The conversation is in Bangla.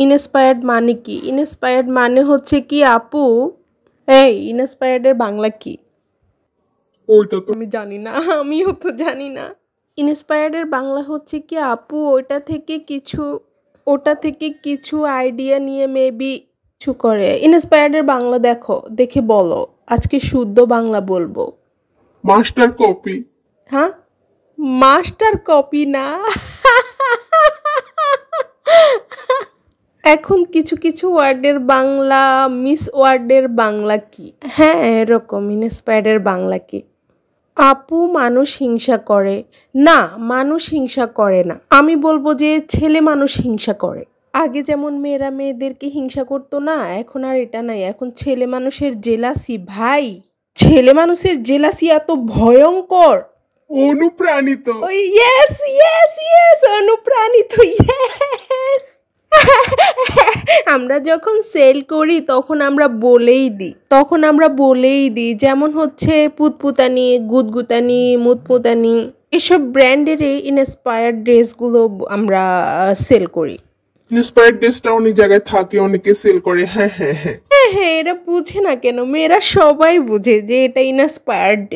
ইনস্পায়ার্ড মানে কি? ইনস্পায়ার্ড মানে হচ্ছে কি আপু, এই ইনস্পায়ার্ড এর বাংলা কি? ওইটা তো আমি জানি না, আমিও তো জানি না। ইনস্পায়ার্ড এর বাংলা হচ্ছে কি আপু, ওটা থেকে কিছু আইডিয়া নিয়ে মেবি কিছু করে। ইনস্পায়ার্ড এর বাংলা দেখো, দেখে বলো। আজকে শুদ্ধ বাংলা বলবো। Master copy. হ্যাঁ, মাস্টার কপি না। এখন কিছু কিছু ওয়ার্ডের বাংলা, মিস ওয়ার্ডের বাংলা কি? হ্যাঁ, এরকম ইনস্পায়ার্ডের বাংলা কি? আপু মানুষ হিংসা করে না, মানুষ হিংসা করে না। আমি বলবো যে ছেলে মানুষ হিংসা করে। আগে যেমন মেয়েরা মেয়েদেরকে হিংসা করতো না, এখন আর এটা নাই। এখন ছেলে মানুষের জেলাসি, ভাই ছেলে মানুষের জেলাসি এত ভয়ঙ্কর। অনুপ্রাণিত। ওই ইয়েস ইয়েস ইয়েস, অনুপ্রাণিত, ইয়েস। আমরা যখন সেল করি তখন আমরা বলেই দিই যেমন হচ্ছে পুতপুতানি, গুদগুতানি, মুতপুতানি, এসব ব্র্যান্ডের ইনস্পায়ার্ড ড্রেসগুলো আমরা সেল করি। ইন্সপায়ার্ড ড্রেসটা অনেক জায়গায় থাকে, অনেকে সেল করে। হ্যাঁ হ্যাঁ হ্যাঁ। হ্যাঁ হ্যাঁ, এরা বুঝে না কেন? মেয়েরা সবাই বুঝে যে এটা ইনস্পায়ার্ড।